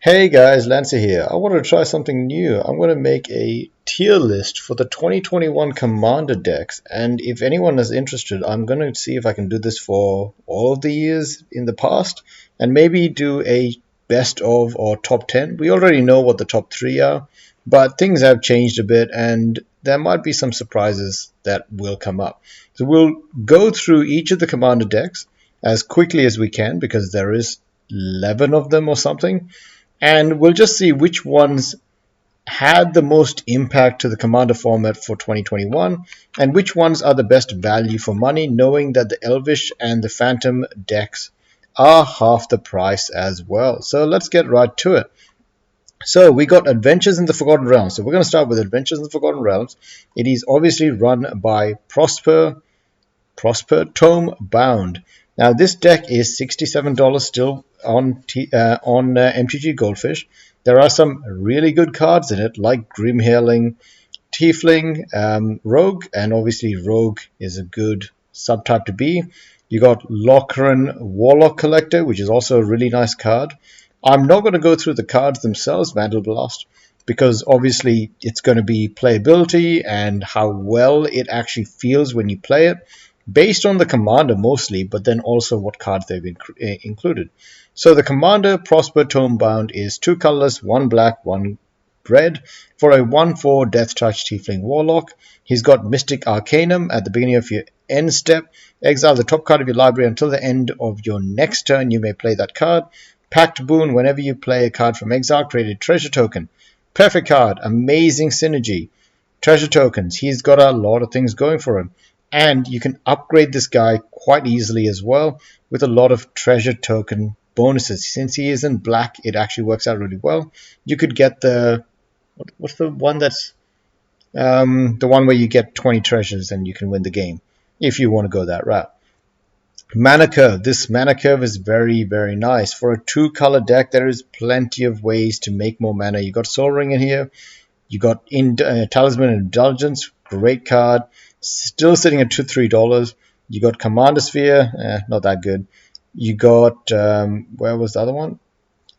Hey guys, Lancer here. I wanted to try something new. I'm going to make a tier list for the 2021 Commander decks, and if anyone is interested, I'm going to see if I can do this for all of the years in the past, and maybe do a best of or top 10. We already know what the top 3 are, but things have changed a bit, and there might be some surprises that will come up. So we'll go through each of the Commander decks as quickly as we can, because there is 11 of them or something, and we'll just see which ones had the most impact to the Commander format for 2021 and which ones are the best value for money, knowing that the Elvish and the Phantom decks are half the price as well. So let's get right to it. So we got Adventures in the Forgotten Realms. So we're going to start with Adventures in the Forgotten Realms. It is obviously run by Prosper Tome Bound. Now this deck is $67 still on MTG Goldfish. There are some really good cards in it, like Grimhaling, Tiefling, Rogue, and obviously Rogue is a good subtype to be. You got Lochran Warlock Collector, which is also a really nice card. I'm not going to go through the cards themselves, Vandal Blast, because obviously it's going to be playability and how well it actually feels when you play it, based on the commander mostly, but then also what cards they've included. So the commander, Prosper Tomebound, is 2 colorless, 1 black, 1 red, for a 1/4 Death Touch Tiefling Warlock. He's got Mystic Arcanum. At the beginning of your end step, exile the top card of your library. Until the end of your next turn, you may play that card. Pact Boon, whenever you play a card from exile, create a treasure token. Perfect card, amazing synergy. Treasure tokens, he's got a lot of things going for him. And you can upgrade this guy quite easily as well with a lot of treasure token bonuses. Since he is in black, it actually works out really well. You could get the... what's the one that's... the one where you get 20 treasures and you can win the game, if you want to go that route. Mana Curve. This Mana Curve is very, very nice. For a 2-color deck, there is plenty of ways to make more mana. You got Soul Ring in here. You got Talisman Indulgence. Great card. Still sitting at $3. You got Commander Sphere, not that good. You got, where was the other one?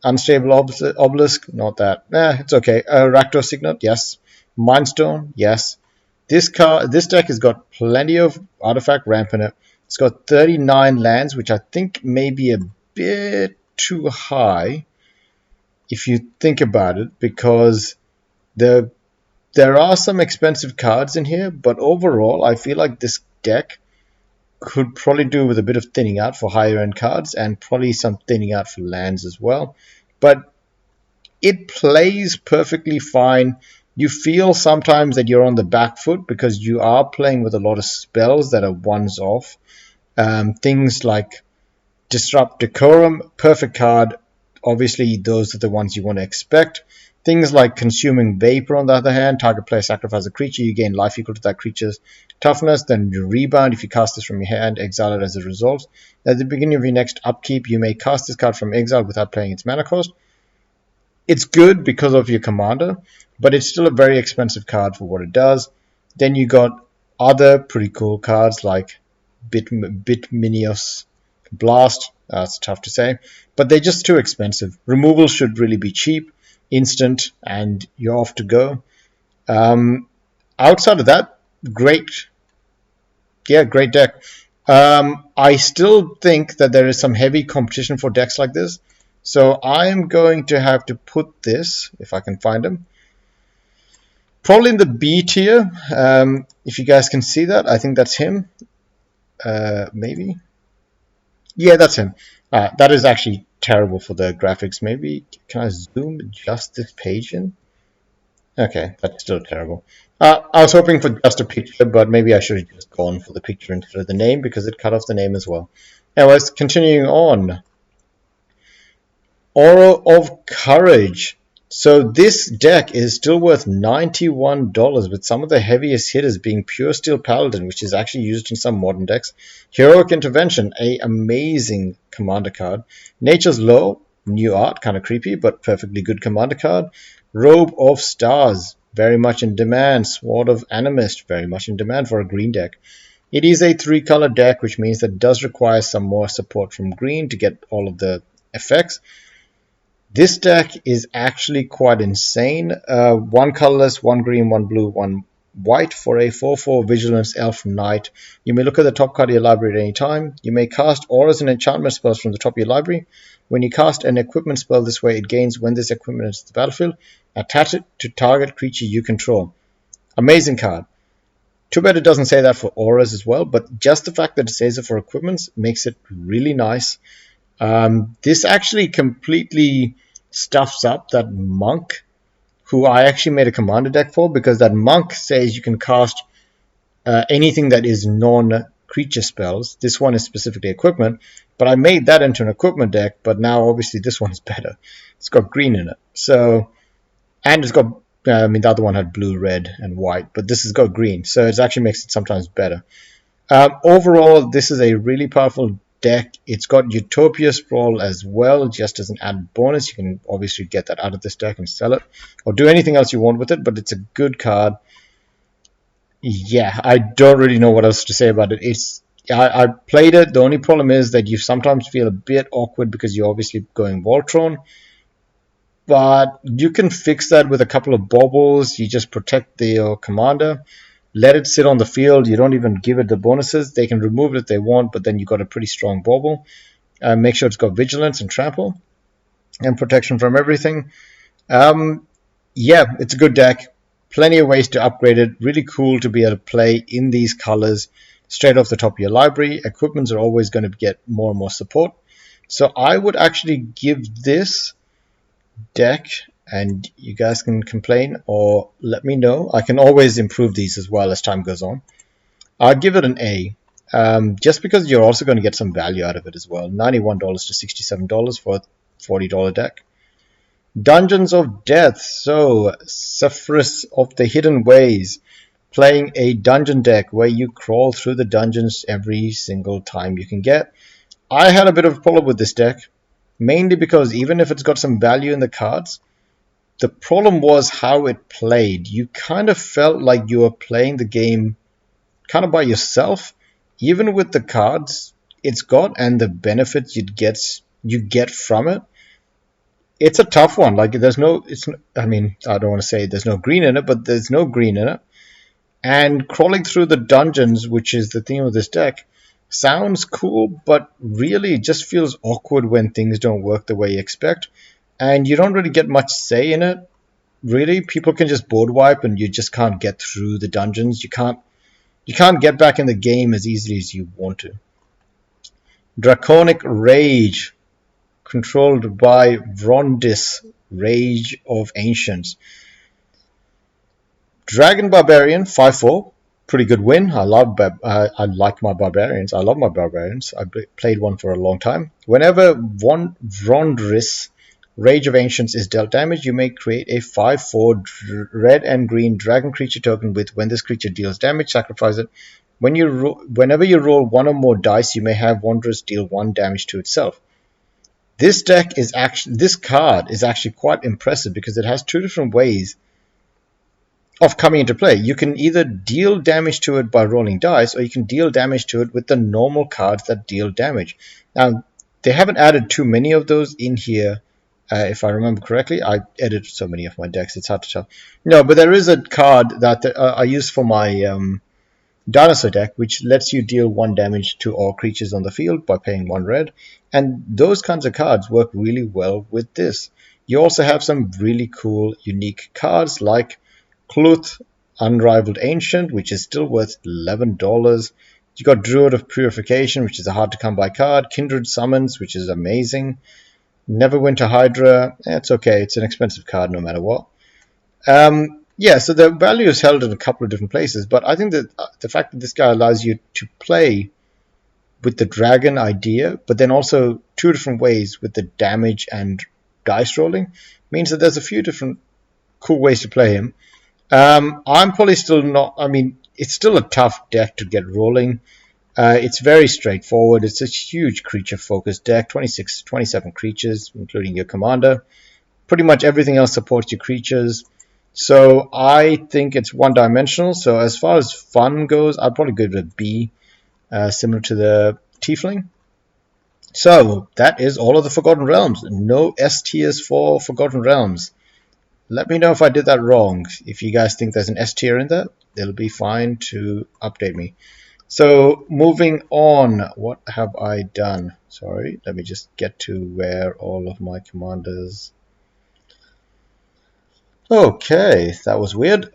Unstable Obelisk, not that. It's okay. Rakdos Signet, yes. Mindstone, yes. This deck has got plenty of Artifact Ramp in it. It's got 39 lands, which I think may be a bit too high if you think about it, because there are some expensive cards in here, but overall, I feel like this deck could probably do with a bit of thinning out for higher end cards and probably some thinning out for lands as well. But it plays perfectly fine. You feel sometimes that you're on the back foot because you are playing with a lot of spells that are ones off. Things like Disrupt Decorum, perfect card. Obviously, those are the ones you want to expect. Things like Consuming Vapor, on the other hand, target player sacrifice a creature, you gain life equal to that creature's toughness, then you rebound. If you cast this from your hand, exile it as a result. At the beginning of your next upkeep, you may cast this card from exile without paying its mana cost. It's good because of your commander, but it's still a very expensive card for what it does. Then you got other pretty cool cards like Bitminios Blast. It's tough to say, but they're just too expensive. Removal should really be cheap, instant, and you're off to go. Outside of that, great deck. I still think that there is some heavy competition for decks like this, so I am going to have to put this, if I can find them, probably in the B tier. If you guys can see that, I think that's him. Maybe. Yeah, that's him. That is actually terrible for the graphics. Maybe can I zoom just this page in? Okay, that's still terrible. I was hoping for just a picture, but maybe I should have just gone for the picture instead of the name, because it cut off the name as well. Anyways, continuing on. Aura of Courage. So this deck is still worth $91, with some of the heaviest hitters being Pure Steel Paladin, which is actually used in some modern decks. Heroic Intervention, a amazing commander card. Nature's Law, new art, kind of creepy, but perfectly good commander card. Robe of Stars, very much in demand. Sword of Animist, very much in demand for a green deck. It is a 3-color deck, which means that it does require some more support from green to get all of the effects. This deck is actually quite insane. One colorless, one green, one blue, one white for a 4/4 Vigilance Elf Knight. You may look at the top card of your library at any time. You may cast auras and enchantment spells from the top of your library. When you cast an equipment spell this way, it gains when this equipment enters the battlefield. Attach it to target creature you control. Amazing card. Too bad it doesn't say that for auras as well, but just the fact that it says it for equipments makes it really nice. This actually completely stuffs up that monk, who I actually made a commander deck for, because that monk says you can cast anything that is non-creature spells. This one is specifically equipment, but I made that into an equipment deck, but now obviously this one is better. It's got green in it. So, and it's got, I mean, the other one had blue, red, and white, but this has got green, so it actually makes it sometimes better. Overall, this is a really powerful deck. It's got Utopia Sprawl as well, just as an added bonus. You can obviously get that out of this deck and sell it, or do anything else you want with it, but it's a good card. Yeah, I don't really know what else to say about it. I played it. The only problem is that you sometimes feel a bit awkward because you're obviously going Voltron, but you can fix that with a couple of baubles. You just protect the commander, let it sit on the field. You don't even give it the bonuses. They can remove it if they want, but then you got a pretty strong bauble. Make sure it's got vigilance and trample and protection from everything. Yeah, it's a good deck. Plenty of ways to upgrade it. Really cool to be able to play in these colors straight off the top of your library. Equipments are always going to get more and more support. So I would actually give this deck, and you guys can complain or let me know. I can always improve these as well as time goes on. I'd give it an A, just because you're also going to get some value out of it as well. $91 to $67 for a $40 deck. Dungeons of Death. So, Sephiroth of the Hidden Ways. Playing a dungeon deck where you crawl through the dungeons every single time you can get. I had a bit of a problem with this deck, mainly because even if it's got some value in the cards, the problem was how it played. You kind of felt like you were playing the game kind of by yourself, even with the cards it's got and the benefits you get from it. It's a tough one. Like there's no, I mean, I don't want to say there's no green in it, but there's no green in it. And crawling through the dungeons, which is the theme of this deck, sounds cool, but really just feels awkward when things don't work the way you expect. And you don't really get much say in it. Really, people can just board wipe, and you just can't get through the dungeons. You can't get back in the game as easily as you want to. Draconic Rage, controlled by Vrondis, Rage of Ancients. Dragon Barbarian, 5/4, pretty good win. I like my barbarians. I love my barbarians. I played one for a long time. Whenever Vrondris, Rage of Ancients, is dealt damage, you may create a 5/4 red and green dragon creature token with when this creature deals damage, sacrifice it. Whenever you roll one or more dice, you may have Wanderers deal 1 damage to itself. This card is actually quite impressive because it has 2 different ways of coming into play. You can either deal damage to it by rolling dice, or you can deal damage to it with the normal cards that deal damage. Now, they haven't added too many of those in here, if I remember correctly. I edited so many of my decks, it's hard to tell. No, but there is a card that I use for my dinosaur deck, which lets you deal 1 damage to all creatures on the field by paying 1 red. And those kinds of cards work really well with this. You also have some really cool, unique cards like Cluth, Unrivaled Ancient, which is still worth $11. You got Druid of Purification, which is a hard to come by card. Kindred Summons, which is amazing. Neverwinter Hydra, it's okay. It's an expensive card no matter what. Yeah, so the value is held in a couple of different places, but I think that the fact that this guy allows you to play with the dragon idea, but then also 2 different ways with the damage and dice rolling, means that there's a few different cool ways to play him. I'm probably still not, I mean, it's still a tough deck to get rolling. It's very straightforward. It's a huge creature-focused deck, 27 creatures, including your commander. Pretty much everything else supports your creatures. So I think it's one-dimensional. So as far as fun goes, I'd probably give it a B, similar to the Tiefling. So that is all of the Forgotten Realms. No S tiers for Forgotten Realms. Let me know if I did that wrong. If you guys think there's an S tier in there, it'll be fine to update me. So moving on, what have I done? Sorry, let me just get to where all of my commanders. Okay, that was weird.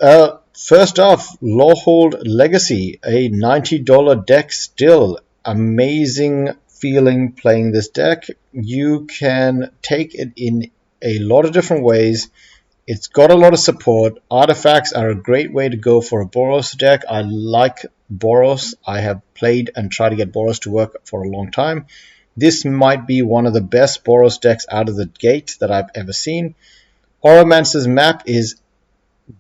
First off, Lawhold Legacy, a $90 deck still. Amazing feeling playing this deck. You can take it in a lot of different ways. It's got a lot of support. Artifacts are a great way to go for a Boros deck. I like Boros. I have played and tried to get Boros to work for a long time. This might be one of the best Boros decks out of the gate that I've ever seen. Oromancer's map is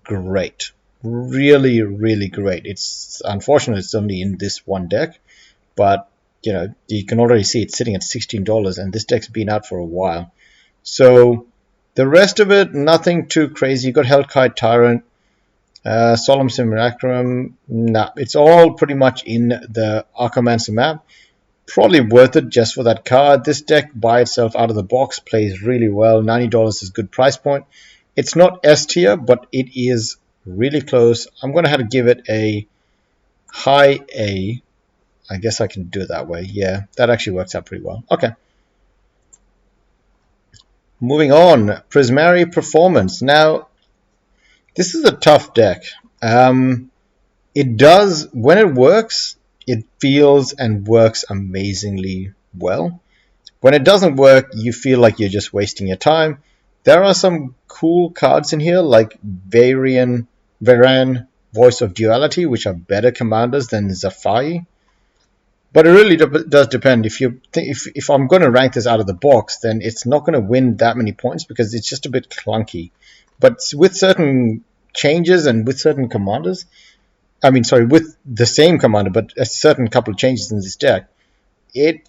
great. Really, really great. It's unfortunate it's only in this one deck, but you can already see it's sitting at $16 and this deck's been out for a while. So the rest of it, nothing too crazy. You got Hellkite Tyrant, Solemn Simulacrum. Nah, it's all pretty much in the Archomancer map. Probably worth it just for that card. This deck by itself out of the box plays really well. $90 is a good price point. It's not S tier, but it is really close. I'm going to have to give it a high A. I guess I can do it that way. Yeah, that actually works out pretty well. Okay. Moving on, Prismari Performance. Now, this is a tough deck. It does, when it works, it feels and works amazingly well. When it doesn't work, you feel like you're just wasting your time. There are some cool cards in here, like Varan, Voice of Duality, which are better commanders than Zafai. But it really does depend. If I'm going to rank this out of the box, then it's not going to win that many points because it's just a bit clunky. But with certain changes and with certain commanders, with the same commander, but a certain couple of changes in this deck, it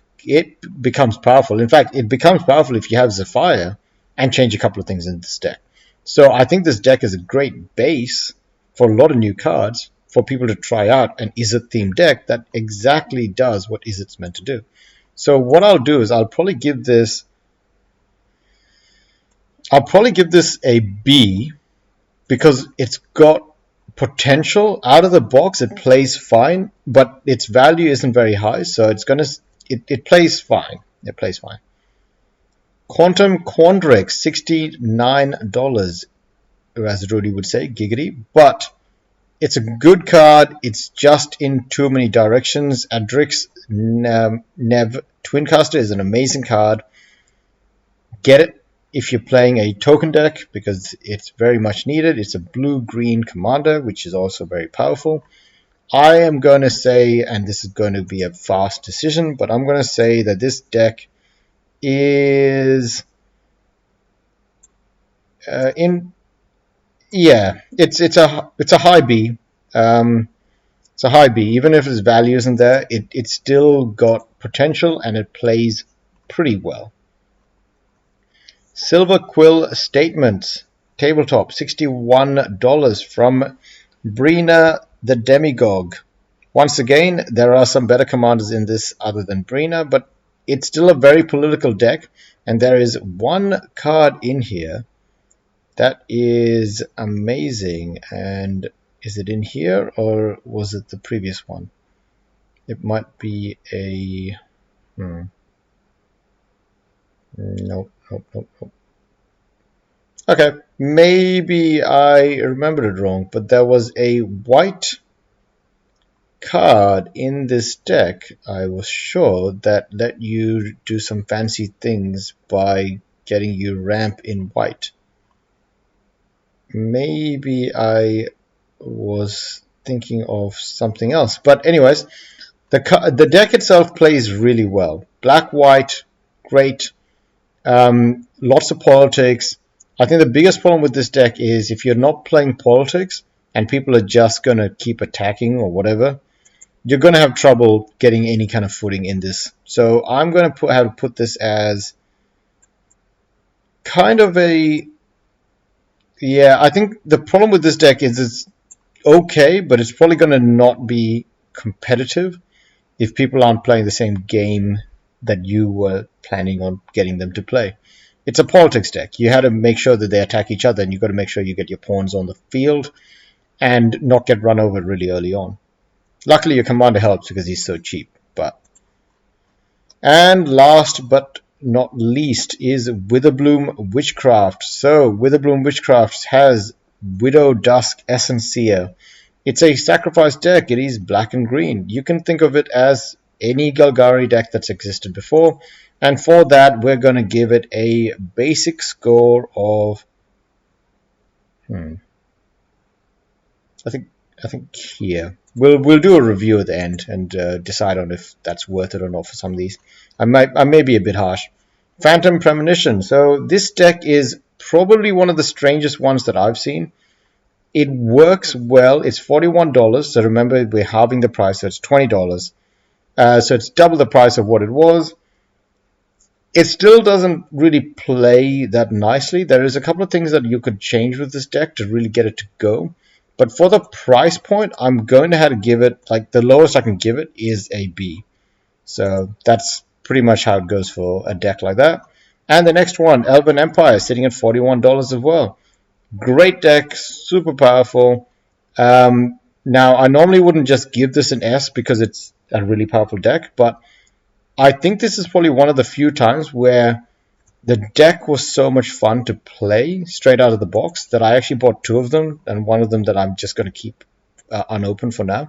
becomes powerful. In fact, it becomes powerful if you have Zephyr and change a couple of things in this deck. So I think this deck is a great base for a lot of new cards for people to try out an Izzet themed deck that exactly does what Izzet's meant to do. So what I'll do is I'll probably give this a B because it's got potential. Out of the box it plays fine, but its value isn't very high, so it plays fine. It plays fine. Quantum Quandrix, $69, as Rudy would say, giggity, but it's a good card. It's just in too many directions. Adrix Nev Twincaster is an amazing card. Get it if you're playing a token deck because it's very much needed. It's a blue-green commander, which is also very powerful. I am going to say, and this is going to be a fast decision, but I'm going to say that this deck is it's a high B. It's a high B. Even if its value isn't there, it's still got potential and it plays pretty well. Silver Quill Statements tabletop, $61 from Brina the Demagogue. Once again, there are some better commanders in this other than Brina, but it's still a very political deck, and there is one card in here that is amazing. And is it in here or was it the previous one? It might be a nope. Okay, maybe I remembered it wrong, but there was a white card in this deck, I was sure, that let you do some fancy things by getting you ramp in white. Maybe I was thinking of something else, but anyways, the deck itself plays really well. Black-white, great. Lots of politics. I think the biggest problem with this deck is if you're not playing politics and people are just going to keep attacking or whatever, you're going to have trouble getting any kind of footing in this. So I'm going to have to put this as kind of a... Yeah, I think the problem with this deck is it's okay, but it's probably going to not be competitive if people aren't playing the same game that you were planning on getting them to play. It's a politics deck. You had to make sure that they attack each other, and you've got to make sure you get your pawns on the field and not get run over really early on. Luckily, your commander helps because he's so cheap. And last but not least is Witherbloom Witchcraft. So Witherbloom Witchcraft has Widow Dusk Essentia. It's a sacrifice deck. It is black and green. You can think of it as any Golgari deck that's existed before. And for that, we're going to give it a basic score of... I think here. We'll do a review at the end and decide on if that's worth it or not for some of these. I may be a bit harsh. Phantom Premonition. So this deck is probably one of the strangest ones that I've seen. It works well. It's $41. So remember, we're halving the price, so it's $20. So it's double the price of what it was. It still doesn't really play that nicely. There is a couple of things that you could change with this deck to really get it to go. But for the price point, I'm going to have to give it, like the lowest I can give it is a B. So that's pretty much how it goes for a deck like that. And the next one, Elven Empire, sitting at $41 as well. Great deck, super powerful. Now, I normally wouldn't just give this an S because it's a really powerful deck, but I think this is probably one of the few times where the deck was so much fun to play straight out of the box that I actually bought two of them, and one of them that I'm just going to keep unopened for now.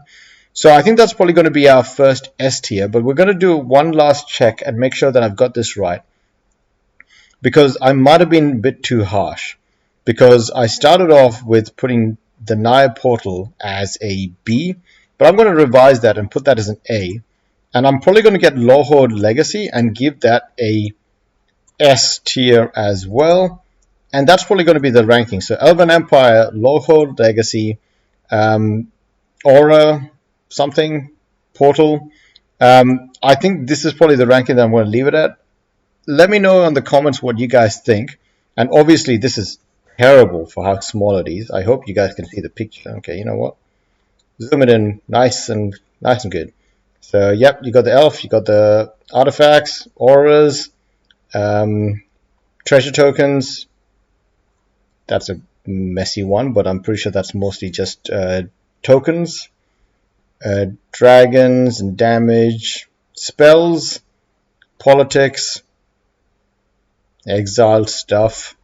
So I think that's probably going to be our first S tier, but we're going to do one last check and make sure that I've got this right, because I might have been a bit too harsh, because I started off with putting the Naya Portal as a B, but I'm going to revise that and put that as an A, and I'm probably going to get Lawhold Legacy and give that a S tier as well, and that's probably going to be the ranking. So Elven Empire, Lawhold Legacy, Aura, something, Portal. I think this is probably the ranking that I'm going to leave it at. Let me know in the comments what you guys think. And obviously this is terrible for how small it is. I hope you guys can see the picture. Okay, you know what? Zoom it in nice and good. So yep, you got the elf, you got the artifacts, auras, treasure tokens. That's a messy one, but I'm pretty sure that's mostly just tokens, dragons and damage, spells, politics, exiled stuff,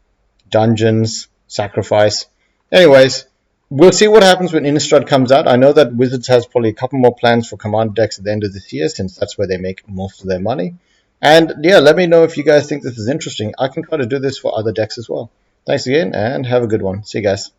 dungeons, sacrifice. Anyways, we'll see what happens when Innistrad comes out. I know that Wizards has probably a couple more plans for Commander decks at the end of this year, since that's where they make most of their money. And yeah, let me know if you guys think this is interesting. I can try to do this for other decks as well. Thanks again, and have a good one. See you guys.